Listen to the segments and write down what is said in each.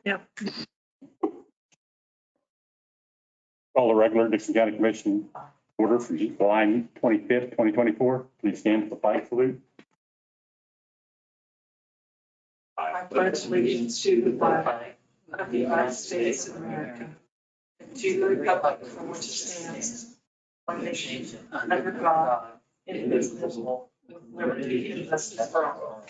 Yep. Call the regular Dickinson County Commission order for July 25th, 2024. Please stand for the flag salute. I pledge allegiance to the flag of the United States of America, and to the republic for which it stands, one nation, under God, indivisible, with liberty and justice for all.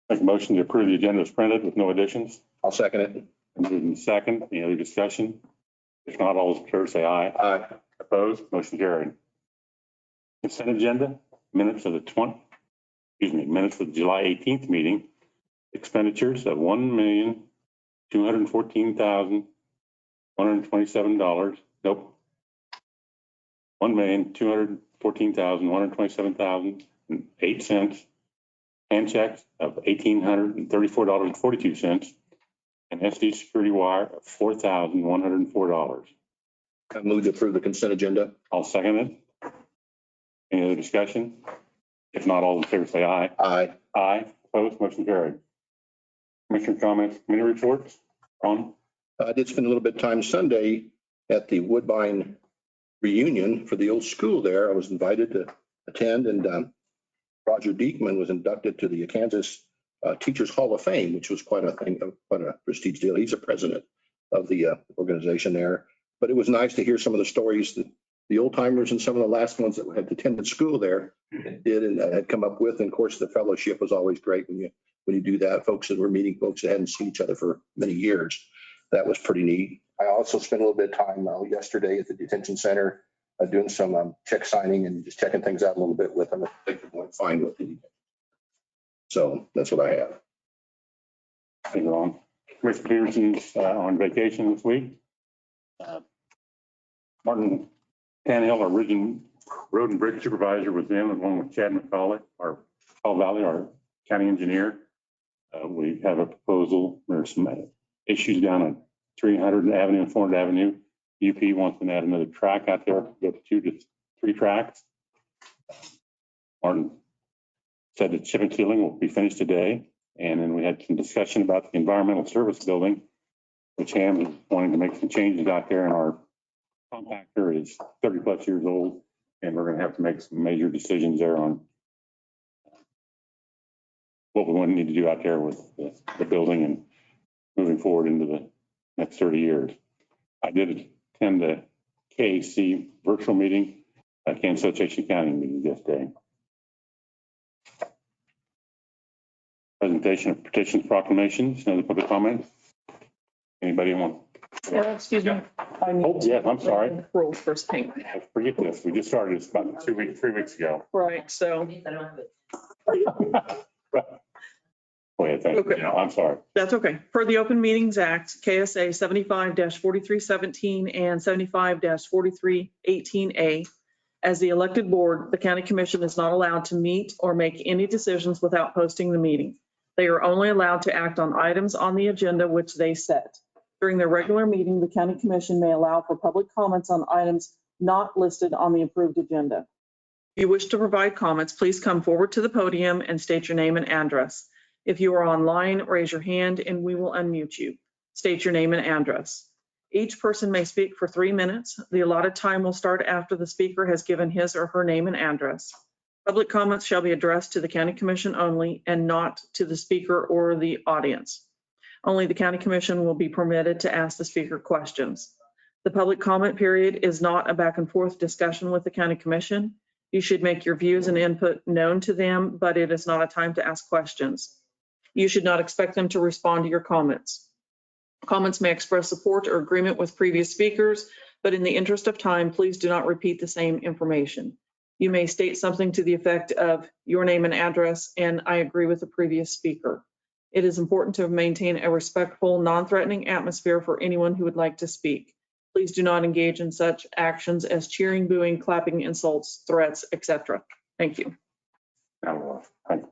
Make a motion to approve the agenda as printed with no additions. I'll second it. Moving second. Any other discussion? If not, all those in favor say aye. Aye. Opposed? Motion carried. Consent agenda, minutes of the minutes of the July 18th meeting. Expenditures of $1,214,127. Nope. $1,214,127.08. Hand checks of $1,834.42, and SD security wire of $4,104. I move to approve the consent agenda. I'll second it. Any other discussion? If not, all in favor say aye. Aye. Aye. Opposed? Motion carried. Commissioner comments, committee reports. Ron? I did spend a little bit of time Sunday at the Woodbine reunion for the old school there. I was invited to attend, and Roger Diekman was inducted to the Kansas Teachers Hall of Fame, which was quite a thing, quite a prestige deal. He's a president of the organization there. But it was nice to hear some of the stories that the old timers and some of the last ones that had attended school there did and had come up with. And of course, the fellowship was always great when you do that. Folks that were meeting folks that hadn't seen each other for many years. That was pretty neat. I also spent a little bit of time yesterday at the detention center doing some check signing and just checking things out a little bit with them. I think they're going fine with it. So that's what I have. Thank you, Ron. Commissioner Peterson's on vacation this week. Martin Tannehill, our Region Road and Bridge Supervisor, was in along with Chad McCauley, our Valley, our county engineer. We have a proposal. There's some issues down on 300 Avenue and 400 Avenue. UP wants to add another track out there, go to 2 to 3 tracks. Martin said that chip and sealing will be finished today. And then we had some discussion about the environmental service building, which Ham is wanting to make some changes out there. And our compactor is 30 plus years old, and we're going to have to make some major decisions there on what we want to need to do out there with the building and moving forward into the next 30 years. I did attend the KAC virtual meeting at Kansas Association County meeting yesterday. Presentation of petitions, proclamations, and other public comments. Anybody want? Excuse me. Yeah, I'm sorry. Rules first thing. I forget this. We just started this about 3 weeks ago. Right, so. Go ahead, thank you. Okay. No, I'm sorry. That's okay. Per the Open Meetings Act, KSA 75-4317 and 75-4318A, as the elected board, the county commission is not allowed to meet or make any decisions without posting the meeting. They are only allowed to act on items on the agenda which they set. During their regular meeting, the county commission may allow for public comments on items not listed on the approved agenda. If you wish to provide comments, please come forward to the podium and state your name and address. If you are online, raise your hand and we will unmute you. State your name and address. Each person may speak for 3 minutes. The allotted time will start after the speaker has given his or her name and address. Public comments shall be addressed to the county commission only and not to the speaker or the audience. Only the county commission will be permitted to ask the speaker questions. The public comment period is not a back and forth discussion with the county commission. You should make your views and input known to them, but it is not a time to ask questions. You should not expect them to respond to your comments. Comments may express support or agreement with previous speakers, but in the interest of time, please do not repeat the same information. You may state something to the effect of your name and address, and I agree with the previous speaker. It is important to maintain a respectful, non-threatening atmosphere for anyone who would like to speak. Please do not engage in such actions as cheering, booing, clapping, insults, threats, etc. Thank you. Thank you.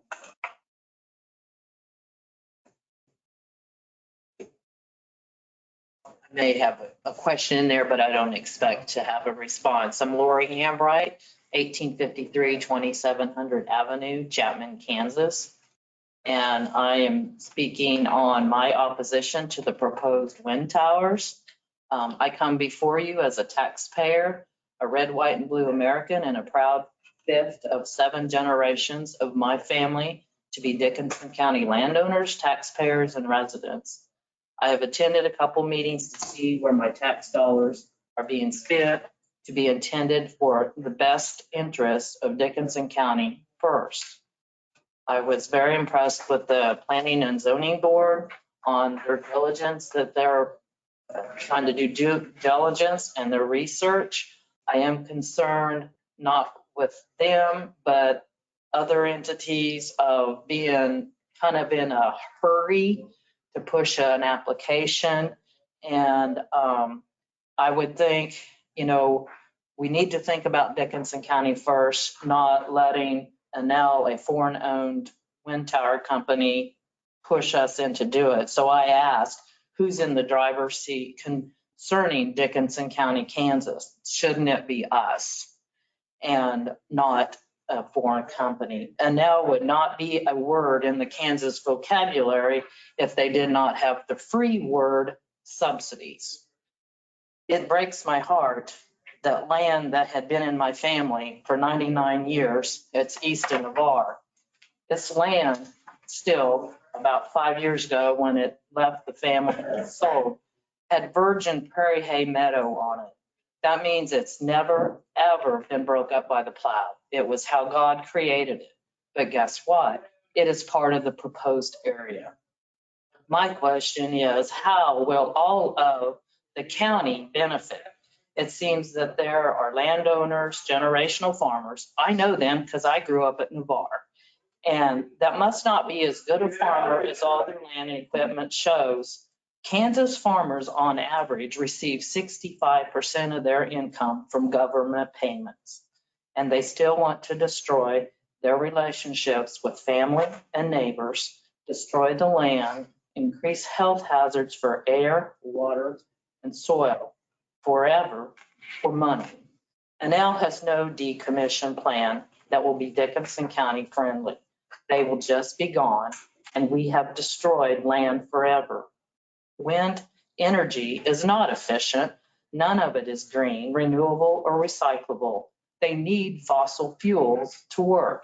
I may have a question in there, but I don't expect to have a response. I'm Lori Hambright. 1853 2700 Avenue, Chapman, Kansas. And I am speaking on my opposition to the proposed wind towers. I come before you as a taxpayer, a red, white, and blue American, and a proud fifth of 7 generations of my family to be Dickinson County landowners, taxpayers, and residents. I have attended a couple meetings to see where my tax dollars are being spent to be intended for the best interests of Dickinson County first. I was very impressed with the Planning and Zoning Board on their diligence, that they're trying to do due diligence and their research. I am concerned not with them, but other entities of being kind of in a hurry to push an application. And I would think, we need to think about Dickinson County first, not letting now a foreign-owned wind tower company push us into do it. So I asked, who's in the driver's seat concerning Dickinson County, Kansas? Shouldn't it be us and not a foreign company? And now would not be a word in the Kansas vocabulary if they did not have the free word subsidies. It breaks my heart that land that had been in my family for 99 years, it's east of Navarre. This land still, about 5 years ago when it left the family and sold, had virgin prairie hay meadow on it. That means it's never, ever been broke up by the plow. It was how God created it. But guess what? It is part of the proposed area. My question is, how will all of the county benefit? It seems that there are landowners, generational farmers. I know them because I grew up at Navarre. And that must not be as good a farmer as all their land and equipment shows. Kansas farmers on average receive 65% of their income from government payments. And they still want to destroy their relationships with family and neighbors, destroy the land, increase health hazards for air, water, and soil forever for money. Enel has no decommission plan that will be Dickinson County friendly. They will just be gone, and we have destroyed land forever. Wind energy is not efficient. None of it is green, renewable, or recyclable. They need fossil fuels to work.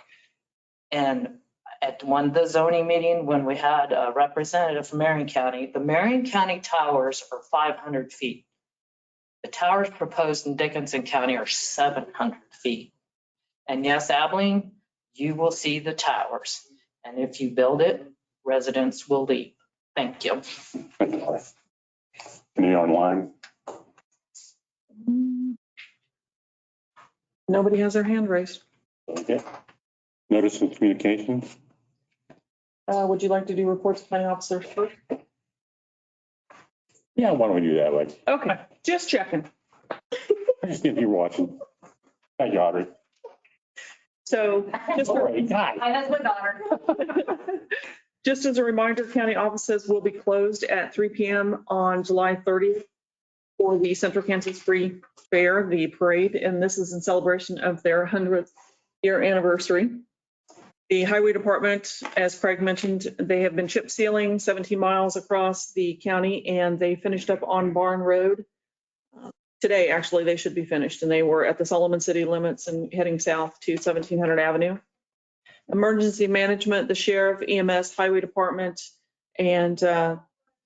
And at the zoning meeting, when we had a representative from Marion County, the Marion County towers are 500 feet. The towers proposed in Dickinson County are 700 feet. And yes, Abilene, you will see the towers. And if you build it, residents will leave. Thank you. Any online? Nobody has their hand raised. Okay. Notice of communications? Would you like to do reports of planning officers first? Yeah, why don't we do that way? Okay, just checking. I just didn't hear watching. Thank you, Audrey. So just All right, hi. My husband, daughter. Just as a reminder, county offices will be closed at 3 p.m. on July 30th for the Central Kansas Free Fair, the parade, and this is in celebration of their 100th year anniversary. The highway department, as Craig mentioned, they have been chip sealing 17 miles across the county, and they finished up on Barn Road. Today, actually, they should be finished, and they were at the Solomon city limits and heading south to 1700 Avenue. Emergency management, the sheriff, EMS, highway department, and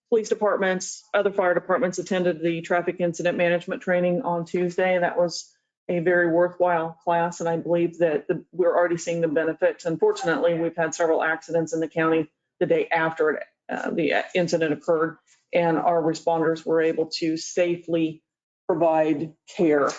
police departments, other fire departments attended the traffic incident management training on Tuesday. That was a very worthwhile class, and I believe that we're already seeing the benefits. Unfortunately, we've had several accidents in the county the day after the incident occurred, and our responders were able to safely provide care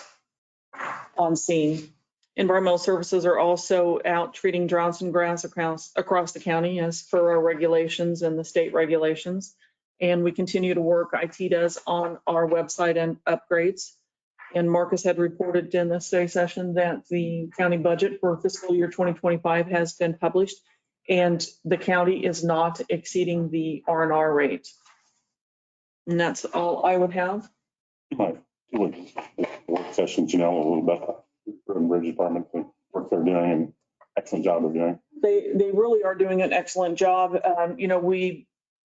on scene. Environmental services are also out treating droughts and grass across the county as per our regulations and the state regulations. And we continue to work, IT does, on our website and upgrades. And Marcus had reported in the study session that the county budget for fiscal year 2025 has been published, and the county is not exceeding the R&R rate. And that's all I would have. My work sessions, a little bit Road and Bridge Department, the work they're doing and excellent job they're doing. They really are doing an excellent job.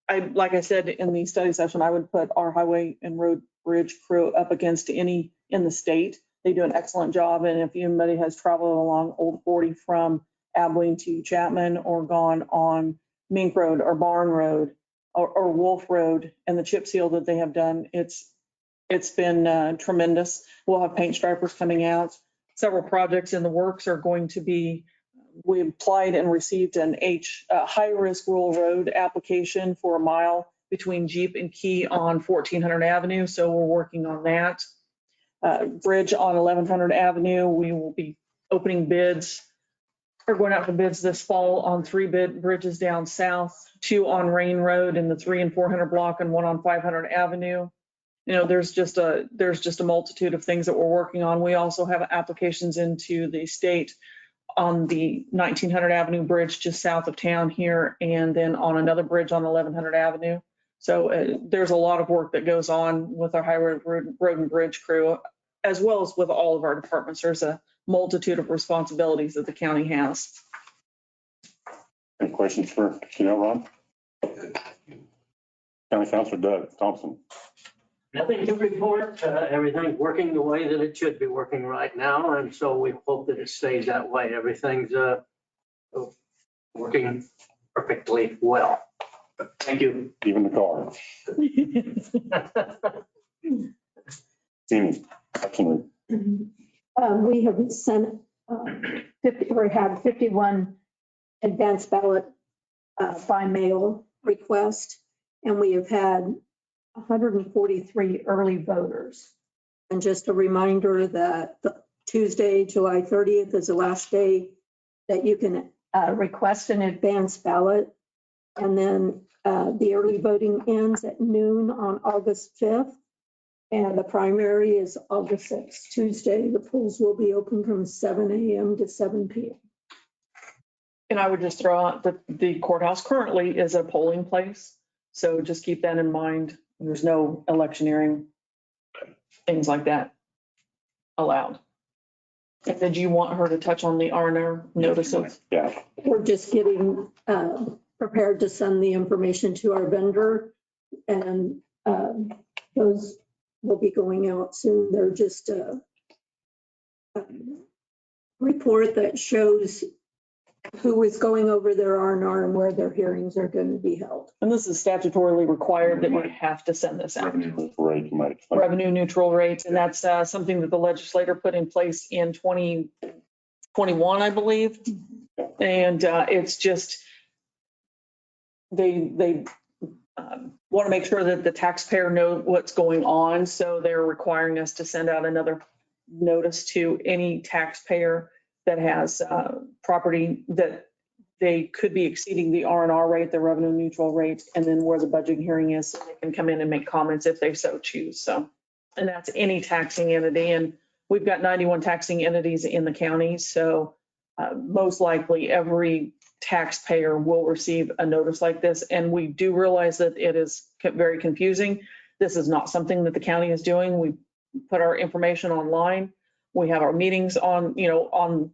Like I said in the study session, I would put our highway and road bridge crew up against any in the state. They do an excellent job. And if anybody has traveled along Old 40 from Abilene to Chapman or gone on Mink Road or Barn Road or Wolf Road and the chip seal that they have done, it's been tremendous. We'll have paint stripers coming out. Several projects in the works are going to be, we applied and received an high-risk rural road application for a mile between Jeep and Key on 1400 Avenue. So we're working on that. Bridge on 1100 Avenue, we will be opening bids or going out for bids this fall on 3 bridges down south, 2 on Rain Road in the 300 and 400 block and 1 on 500 Avenue. There's just a multitude of things that we're working on. We also have applications into the state on the 1900 Avenue bridge just south of town here, and then on another bridge on 1100 Avenue. So there's a lot of work that goes on with our highway road and bridge crew, as well as with all of our departments. There's a multitude of responsibilities that the county has. Any questions for Janelle, Ron? County Councilor Doug Thompson. Nothing to report. Everything's working the way that it should be working right now, and so we hope that it stays that way. Everything's working perfectly well. Thank you. Even the car. Amy, action. We have sent 50 or had 51 advance ballot by mail requests, and we have had 143 early voters. And just a reminder that Tuesday, July 30th is the last day that you can request an advance ballot. And then the early voting ends at noon on August 5th. And the primary is August 6th, Tuesday. The polls will be open from 7 a.m. to 7 p.m. And I would just throw out that the courthouse currently is a polling place. So just keep that in mind. There's no electioneering, things like that allowed. And did you want her to touch on the R&R notices? Yeah. We're just getting prepared to send the information to our vendor, and those will be going out soon. They're just a report that shows who is going over their R&R and where their hearings are going to be held. And this is statutorily required that we have to send this out. Right, you might explain. Revenue neutral rates, and that's something that the legislator put in place in 2021, I believe. And it's just, they want to make sure that the taxpayer knows what's going on. So they're requiring us to send out another notice to any taxpayer that has property that they could be exceeding the R&R rate, the revenue neutral rate, and then where the budget hearing is, so they can come in and make comments if they so choose. So, and that's any taxing entity. And we've got 91 taxing entities in the county. So most likely every taxpayer will receive a notice like this. And we do realize that it is very confusing. This is not something that the county is doing. We put our information online. We have our meetings on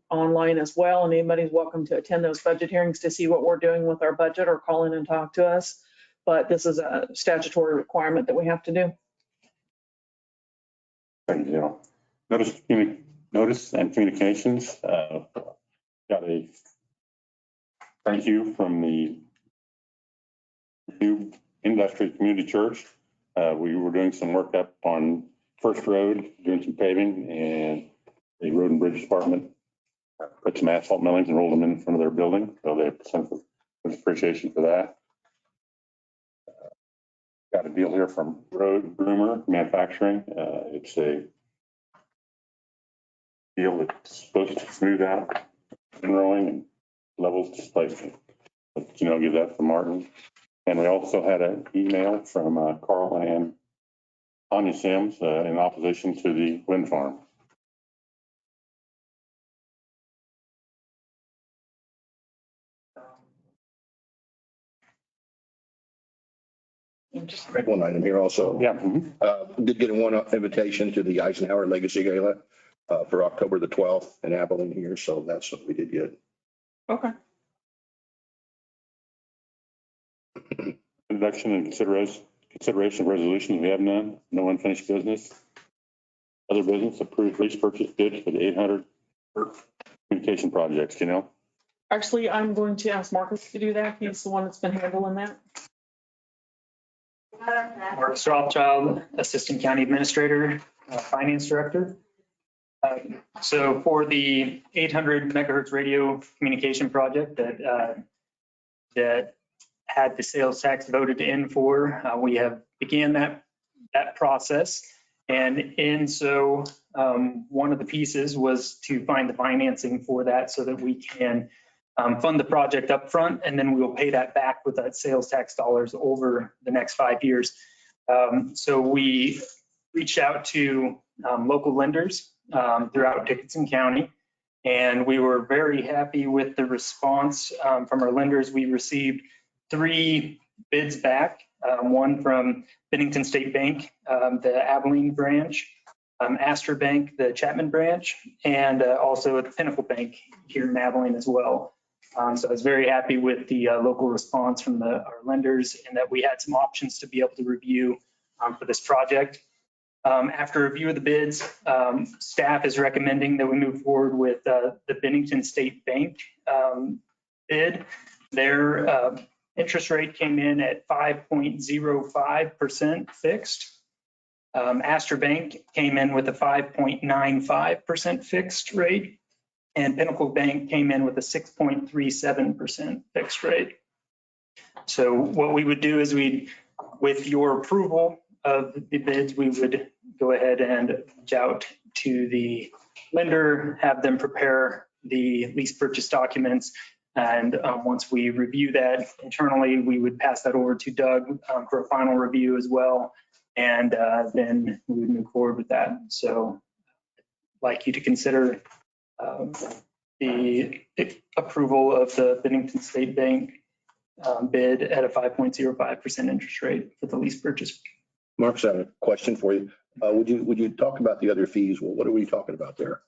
online as well, and anybody's welcome to attend those budget hearings to see what we're doing with our budget or call in and talk to us. But this is a statutory requirement that we have to do. Thank you. Notice and communications. Got a thank you from the new Industry Community Church. We were doing some work up on First Road, doing some paving, and the Road and Bridge Department put some asphalt millings and rolled them in front of their building. So they have some appreciation for that. Got a deal here from Road Groomer Manufacturing. It's a deal that's supposed to smooth out and rolling and levels displacement. But, give that to Martin. And we also had an email from Carl and Anya Sims in opposition to the wind farm. One item here also. Yeah. Did get one invitation to the Eisenhower Legacy Gala for October the 12th in Abilene here. So that's what we did get. Okay. Introduction and consideration of resolutions. We have none. No unfinished business. Other business, approved lease purchase bid for the 800 communication projects, you know? Actually, I'm going to ask Marcus to do that. He's the one that's been handling that. Mark Rothschild, Assistant County Administrator, Finance Director. So for the 800 megahertz radio communication project that had the sales tax voted in for, we have began that process. And so one of the pieces was to find the financing for that so that we can fund the project up front, and then we will pay that back with that sales tax dollars over the next 5 years. So we reached out to local lenders throughout Dickinson County, and we were very happy with the response from our lenders. We received 3 bids back, one from Dickinson State Bank, the Abilene branch, Astor Bank, the Chapman branch, and also the Pinnacle Bank here in Abilene as well. So I was very happy with the local response from our lenders, and that we had some options to be able to review for this project. After review of the bids, staff is recommending that we move forward with the Bennington State Bank bid. Their interest rate came in at 5.05% fixed. Astor Bank came in with a 5.95% fixed rate, and Pinnacle Bank came in with a 6.37% fixed rate. So what we would do is with your approval of the bids, we would go ahead and reach out to the lender, have them prepare the lease purchase documents. And once we review that internally, we would pass that over to Doug for a final review as well. And then we would move forward with that. So I'd like you to consider the approval of the Bennington State Bank bid at a 5.05% interest rate for the lease purchase. Mark's, I have a question for you. Would you talk about the other fees? Well, what are we talking about there?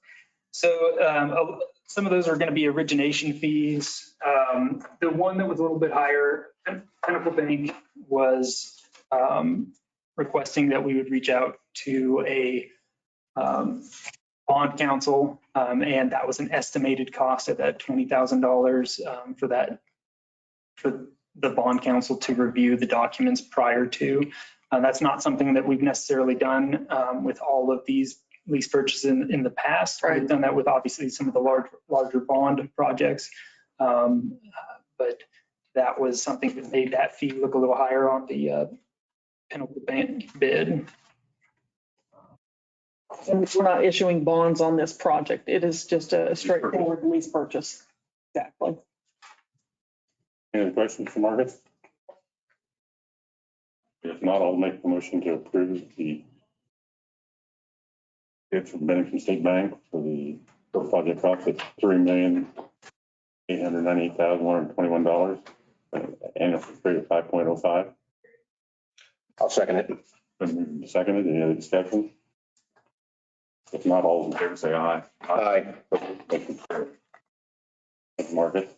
So some of those are going to be origination fees. The one that was a little bit higher, Pinnacle Bank was requesting that we would reach out to a bond counsel, and that was an estimated cost at that $20,000 for the bond counsel to review the documents prior to. That's not something that we've necessarily done with all of these lease purchases in the past. Right. We've done that with obviously some of the larger bond projects, but that was something that made that fee look a little higher on the Pinnacle Bank bid. And we're not issuing bonds on this project. It is just a straightforward lease purchase. Exactly. Any other questions for Marcus? If not, I'll make the motion to approve the bid from Bennington State Bank for the project cost at $3,898,121, annual rate of 5.05. I'll second it. Been seconded. Any other discussion? If not, all in favor say aye. Aye. Thank you, Marcus.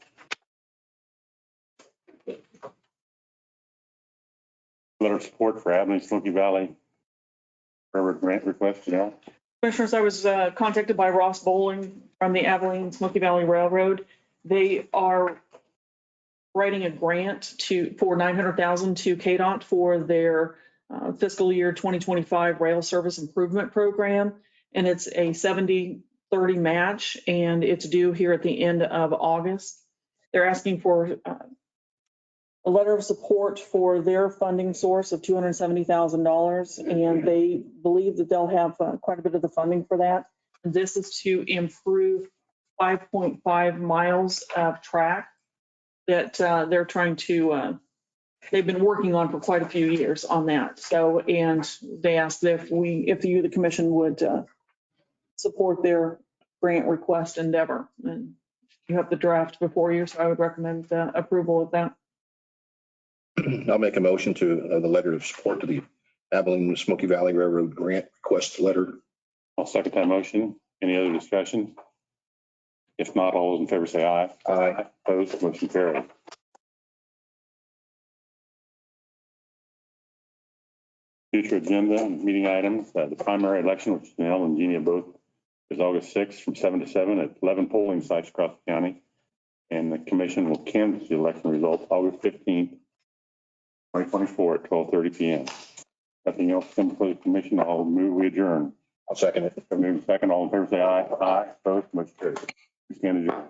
Letter of support for Abilene Smoky Valley Railroad grant request, you know? Commissioners, I was contacted by Ross Bowling from the Abilene Smoky Valley Railroad. They are writing a grant for $900,000 to KDOT for their fiscal year 2025 rail service improvement program. And it's a 70-30 match, and it's due here at the end of August. They're asking for a letter of support for their funding source of $270,000, and they believe that they'll have quite a bit of the funding for that. This is to improve 5.5 miles of track that they're trying to, they've been working on for quite a few years on that. So, and they asked if you, the commission, would support their grant request endeavor. And you have the draft before you, so I would recommend approval of that. I'll make a motion to the letter of support to the Abilene Smoky Valley Railroad grant request letter. I'll second that motion. Any other discussion? If not, all those in favor say aye. Aye. Opposed, motion carried. Future agenda and meeting items, the primary election, which Janelle and Jeannie both, is August 6th from 7 to 7 at 11 polling sites across the county. And the commission will canvass the election results August 15th, 2024 at 12:30 p.m. Nothing else comes before the commission. I'll move, we adjourn. I'll second it. Second, all in favor say aye. Aye. Opposed, motion carried. We stand adjourned.